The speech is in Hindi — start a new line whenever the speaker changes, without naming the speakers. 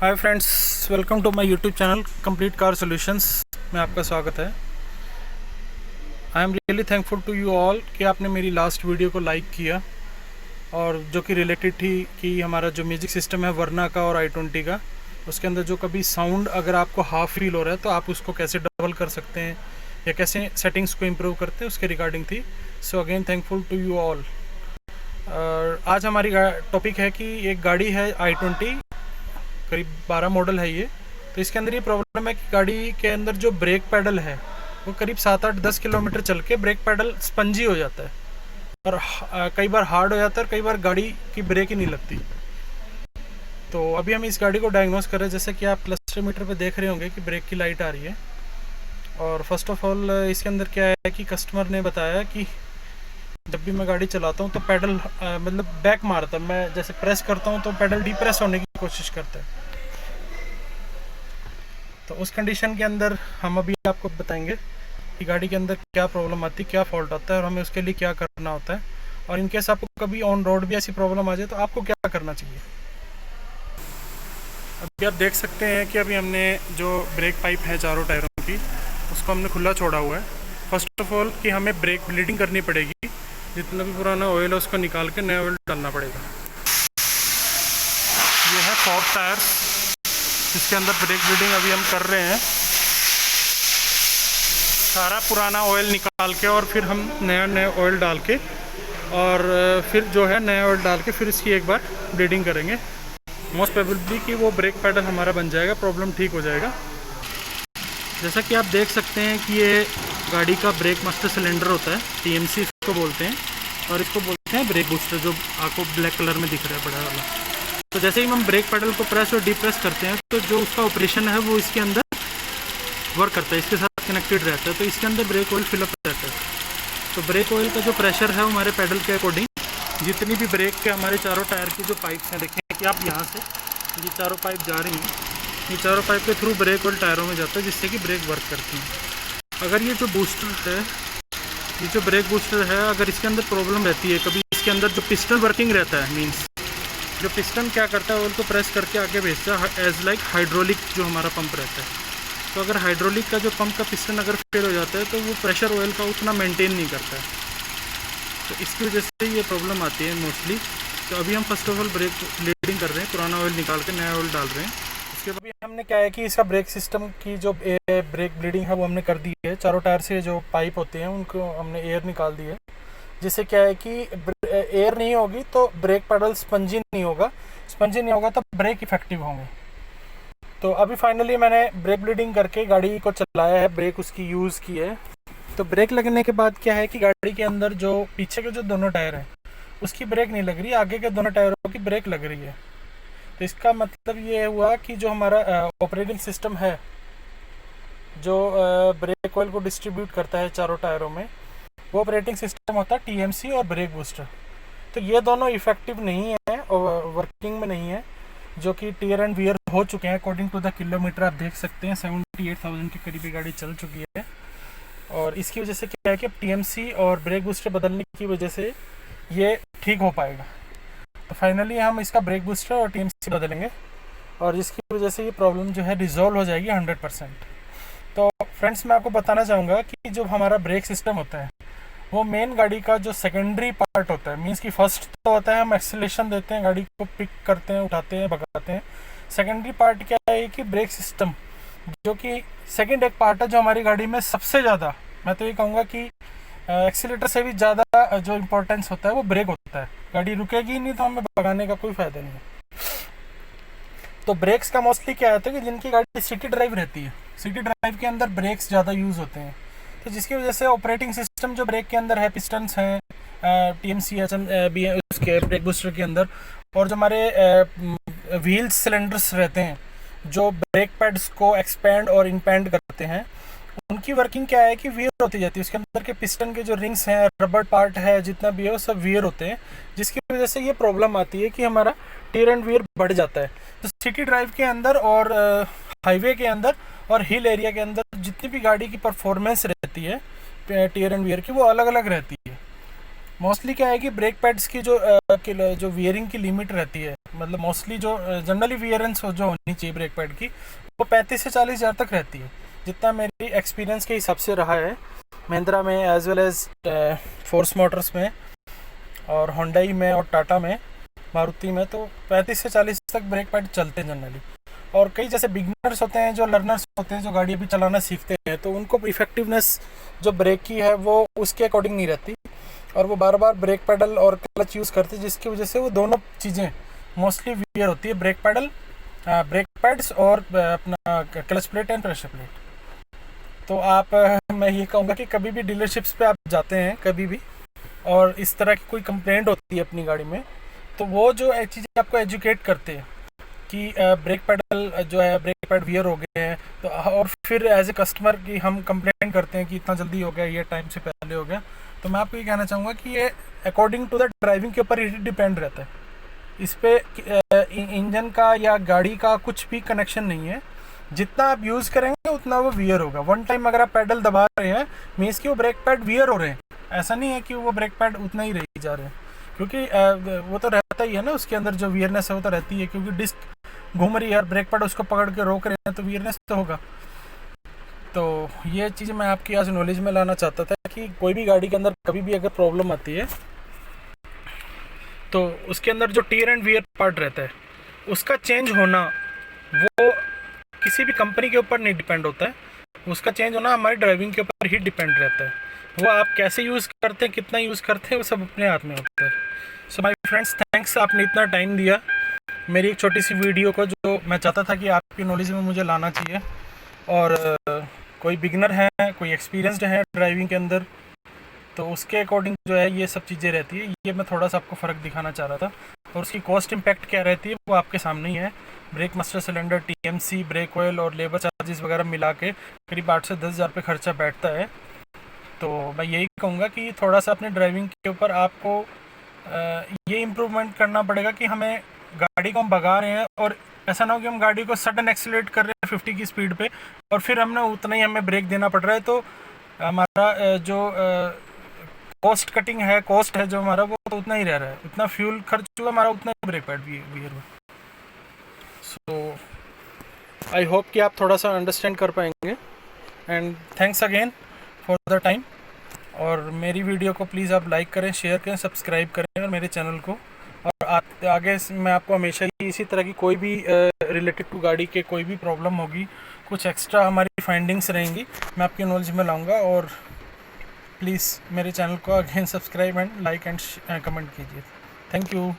Hi friends, welcome to my YouTube channel complete car solutions में आपका स्वागत है। I am really thankful to you all कि आपने मेरी लास्ट वीडियो को लाइक किया और जो कि रिलेटेड थी कि हमारा जो म्यूज़िक सिस्टम है वर्ना का और i20 का, उसके अंदर जो कभी साउंड अगर आपको हाफ फील हो रहा है तो आप उसको कैसे डबल कर सकते हैं या कैसे सेटिंग्स को इम्प्रूव करते हैं, उसके रिगार्डिंग थी। So again thankful to you all. आज हमारी टॉपिक है कि एक गाड़ी है i20, करीब 12 मॉडल है ये। तो इसके अंदर ये प्रॉब्लम है कि गाड़ी के अंदर जो ब्रेक पैडल है वो करीब 7-8-10 किलोमीटर चल के ब्रेक पैडल स्पंजी हो जाता है और कई बार हार्ड हो जाता है और कई बार गाड़ी की ब्रेक ही नहीं लगती। तो अभी हम इस गाड़ी को डायग्नोस कर रहे हैं। जैसे कि आप क्लस्टर मीटर पे देख रहे होंगे कि ब्रेक की लाइट आ रही है। और फर्स्ट ऑफ ऑल इसके अंदर क्या है कि कस्टमर ने बताया कि जब भी मैं गाड़ी चलाता हूँ तो पैडल मतलब बैक मारता है। मैं जैसे प्रेस करता हूँ तो पैडल डिप्रेस होने की कोशिश करता है। तो उस कंडीशन के अंदर हम अभी आपको बताएंगे कि गाड़ी के अंदर क्या प्रॉब्लम आती है, क्या फॉल्ट आता है और हमें उसके लिए क्या करना होता है। और इनकेस आपको कभी ऑन रोड भी ऐसी प्रॉब्लम आ जाए तो आपको क्या करना चाहिए। अभी आप देख सकते हैं कि अभी हमने जो ब्रेक पाइप है चारों टायरों की, उसको हमने खुला छोड़ा हुआ है। फर्स्ट ऑफ ऑल कि हमें ब्रेक ब्लीडिंग करनी पड़ेगी, जितना भी पुराना ऑयल है उसको निकाल के नया ऑयल डालना पड़ेगा। ये है फोर्थ टायर, जिसके अंदर ब्रेक ब्लीडिंग अभी हम कर रहे हैं। सारा पुराना ऑयल निकाल के और फिर हम नया ऑयल डाल के और फिर जो है नया ऑयल डाल के फिर इसकी एक बार ब्लीडिंग करेंगे। मोस्ट प्रोबेबली कि वो ब्रेक पैडल हमारा बन जाएगा, प्रॉब्लम ठीक हो जाएगा। जैसा कि आप देख सकते हैं कि ये गाड़ी का ब्रेक मास्टर सिलेंडर होता है, TMC इसको बोलते हैं, और इसको बोलते हैं ब्रेक बूस्टर, जो आपको ब्लैक कलर में दिख रहा है बड़ा वाला। तो जैसे ही हम ब्रेक पैडल को प्रेस और डिप्रेस करते हैं तो जो उसका ऑपरेशन है वो इसके अंदर वर्क करता है, इसके साथ कनेक्टेड रहता है। तो इसके अंदर ब्रेक ऑयल फिलअप रहता है। तो ब्रेक ऑयल का जो प्रेशर है हमारे पैडल के अकॉर्डिंग, जितनी भी ब्रेक के हमारे चारों टायर की जो पाइप्स हैं, देखें कि आप यहाँ से ये चारों पाइप जा रही हैं, ये चारों पाइप के थ्रू ब्रेक ऑयल टायरों में जाता है, जिससे कि ब्रेक वर्क करती हैं। अगर ये जो बूस्टर है, ये जो ब्रेक बूस्टर है, अगर इसके अंदर प्रॉब्लम रहती है कभी, इसके अंदर जो पिस्टन वर्किंग रहता है, मीन्स जो पिस्टन क्या करता है ऑयल को प्रेस करके आगे भेजता है, एज लाइक हाइड्रोलिक जो हमारा पंप रहता है। तो अगर हाइड्रोलिक का जो पंप का पिस्टन अगर फेल हो जाता है तो वो प्रेशर ऑयल का उतना मेंटेन नहीं करता है। तो इसकी वजह से ये प्रॉब्लम आती है मोस्टली। तो अभी हम first of all brake bleeding कर रहे हैं, पुराना ऑयल निकाल के नया ऑयल डाल रहे हैं। उसके बाद हमने क्या है कि इसका ब्रेक सिस्टम की जो ब्रेक ब्लीडिंग है वो हमने कर दी है। चारों टायर से जो पाइप होते हैं उनको हमने एयर निकाल दी है, जिससे क्या है कि एयर नहीं होगी तो ब्रेक पैडल स्पंजी नहीं होगा तो ब्रेक इफेक्टिव होंगे। तो अभी फाइनली मैंने ब्रेक ब्लीडिंग करके गाड़ी को चलाया है, ब्रेक उसकी यूज़ की है। तो ब्रेक लगने के बाद क्या है कि गाड़ी के अंदर जो पीछे के जो दोनों टायर हैं उसकी ब्रेक नहीं लग रही, आगे के दोनों टायरों की ब्रेक लग रही है। तो इसका मतलब ये हुआ कि जो हमारा ऑपरेटिंग सिस्टम है, जो ब्रेक ऑयल को डिस्ट्रीब्यूट करता है चारों टायरों में, वो ऑपरेटिंग सिस्टम होता है TMC और ब्रेक बूस्टर। तो ये दोनों इफेक्टिव नहीं है और वर्किंग में नहीं है, जो कि टीयर एंड वियर हो चुके हैं। अकॉर्डिंग टू द किलोमीटर आप देख सकते हैं 78,000 के करीब गाड़ी चल चुकी है। और इसकी वजह से क्या है कि TMC और ब्रेक बूस्टर बदलने की वजह से ये ठीक हो पाएगा। तो फाइनली हम इसका ब्रेक बूस्टर और TMC बदलेंगे और जिसकी वजह से ये प्रॉब्लम जो है रिजॉल्व हो जाएगी 100%। तो फ्रेंड्स, मैं आपको बताना चाहूँगा कि जो हमारा ब्रेक सिस्टम होता है वो मेन गाड़ी का जो सेकेंडरी पार्ट होता है। मीन्स कि फर्स्ट तो होता है हम एक्सीलरेशन देते हैं, गाड़ी को पिक करते हैं, उठाते हैं, भगाते हैं। सेकेंडरी पार्ट क्या है कि ब्रेक सिस्टम, जो कि सेकेंड एक पार्ट है जो हमारी गाड़ी में सबसे ज़्यादा, मैं तो ये कहूँगा कि एक्सीलेटर से भी ज़्यादा जो इम्पोर्टेंस होता है वो ब्रेक होता है। गाड़ी रुकेगी नहीं तो हमें भगाने का कोई फ़ायदा नहीं है। तो ब्रेक्स का मोस्टली क्या होता है कि जिनकी गाड़ी सिटी ड्राइव रहती है, सिटी ड्राइव के अंदर ब्रेक्स ज़्यादा यूज़ होते हैं। तो जिसकी वजह से ऑपरेटिंग सिस्टम जो ब्रेक के अंदर है, पिस्टन्स हैं, TMC भी है उसके ब्रेक बूस्टर के अंदर, और जो हमारे व्हील्स सिलेंडर्स रहते हैं जो ब्रेक पैड्स को एक्सपेंड और इनपेंड करते हैं, उनकी वर्किंग क्या है कि वियर होती जाती है। उसके अंदर के पिस्टन के जो रिंग्स हैं, रबर पार्ट है, जितना भी है वो सब वियर होते हैं, जिसकी वजह से ये प्रॉब्लम आती है कि हमारा टीयर एंड वियर बढ़ जाता है। तो सिटी ड्राइव के अंदर और हाईवे के अंदर और हिल एरिया के अंदर जितनी भी गाड़ी की परफॉर्मेंस रहती है टीयर एंड वियर की, वो अलग अलग रहती है। मोस्टली क्या है कि ब्रेक पैड्स की जो वियरिंग की लिमिट रहती है, मतलब मोस्टली जो जनरली वियरेंस जो होनी चाहिए ब्रेक पैड की, वो 35 से 40 हज़ार तक रहती है, जितना मेरी एक्सपीरियंस के हिसाब से रहा है महिंद्रा में as well as Force Motors में और होंडाई में और टाटा में, मारुति में, तो 35 से 40 तक ब्रेक पैड चलते हैं जनरली। और कई जैसे बिगनर्स होते हैं, जो लर्नर्स होते हैं, जो गाड़ी अभी चलाना सीखते हैं, तो उनको इफेक्टिवनेस जो ब्रेक की है वो उसके अकॉर्डिंग नहीं रहती, और वो बार बार ब्रेक पैडल और क्लच यूज़ करते हैं, जिसकी वजह से वो दोनों चीज़ें मोस्टली वियर होती है, ब्रेक पैडल, ब्रेक पैड्स और अपना clutch plate and pressure plate. तो आप मैं ये कहूँगा कि कभी भी डीलरशिप्स पे आप जाते हैं कभी भी, और इस तरह की कोई कंप्लेंट होती है अपनी गाड़ी में, तो वो जो चीज़ें आपको एजुकेट करते हैं कि ब्रेक पैडल जो है, ब्रेक पैड वियर हो गए हैं, तो और फिर एज ए कस्टमर की हम कंप्लेंट करते हैं कि इतना जल्दी हो गया, ये टाइम से पहले हो गया। तो मैं आपको ये कहना चाहूँगा कि ये अकॉर्डिंग टू द ड्राइविंग के ऊपर ही डिपेंड रहता है, इस पर इंजन का या गाड़ी का कुछ भी कनेक्शन नहीं है। जितना आप यूज़ करेंगे उतना वो वियर होगा। वन टाइम अगर आप पैडल दबा रहे हैं मीन्स कि वो ब्रेक पैड वियर हो रहे हैं, ऐसा नहीं है कि वो ब्रेक पैड उतना ही रही जा रहे हैं, क्योंकि वो तो रहता ही है ना, उसके अंदर जो वियरनेस है वो तो रहती है, क्योंकि डिस्क घूम रही है और ब्रेक पैड उसको पकड़ के रोक रहे हैं, तो वियरनेस तो होगा। तो ये चीज़ मैं आपकी आज नॉलेज में लाना चाहता था कि कोई भी गाड़ी के अंदर कभी भी अगर प्रॉब्लम आती है तो उसके अंदर जो टीयर एंड वियर पार्ट रहता है उसका चेंज होना वो किसी भी कंपनी के ऊपर नहीं डिपेंड होता है, उसका चेंज होना हमारी ड्राइविंग के ऊपर ही डिपेंड रहता है। वो आप कैसे यूज़ करते हैं, कितना यूज़ करते हैं, वो सब अपने हाथ में होता है। सो माय फ्रेंड्स, थैंक्स, आपने इतना टाइम दिया मेरी एक छोटी सी वीडियो को, जो मैं चाहता था कि आपकी नॉलेज में मुझे लाना चाहिए। और कोई बिगनर है, कोई एक्सपीरियंसड है ड्राइविंग के अंदर, तो उसके अकॉर्डिंग जो है ये सब चीज़ें रहती है। ये मैं थोड़ा सा आपको फ़र्क दिखाना चाह रहा था, और उसकी कॉस्ट इम्पैक्ट क्या रहती है वो आपके सामने ही है। Brake master cylinder, TMC, brake oil और लेबर चार्जेस वगैरह मिला के करीब 8 से 10 हज़ार रुपये खर्चा बैठता है। तो मैं यही कहूँगा कि थोड़ा सा अपने ड्राइविंग के ऊपर आपको ये इम्प्रूवमेंट करना पड़ेगा कि हमें गाड़ी को हम भगा रहे हैं और ऐसा ना हो कि हम गाड़ी को सडन एक्सीलरेट कर रहे हैं 50 की स्पीड पे और फिर हमने उतना ही हमें ब्रेक देना पड़ रहा है, तो हमारा जो कॉस्ट कटिंग है, कॉस्ट है जो हमारा, वो तो उतना ही रह रहा है, उतना फ्यूल खर्च हुआ हमारा, उतना ही ब्रेक पैड भी हुआ। सो आई होप कि आप थोड़ा सा अंडरस्टैंड कर पाएंगे, and thanks again for the time. और मेरी वीडियो को प्लीज़ आप लाइक करें, शेयर करें, सब्सक्राइब करें और मेरे चैनल को, और आगे मैं आपको हमेशा ही इसी तरह की कोई भी रिलेटेड टू गाड़ी के कोई भी प्रॉब्लम होगी, कुछ एक्स्ट्रा हमारी फाइंडिंग्स रहेंगी, मैं आपकी नॉलेज में लाऊंगा। और प्लीज़ मेरे चैनल को again subscribe and like and comment कीजिए। Thank you.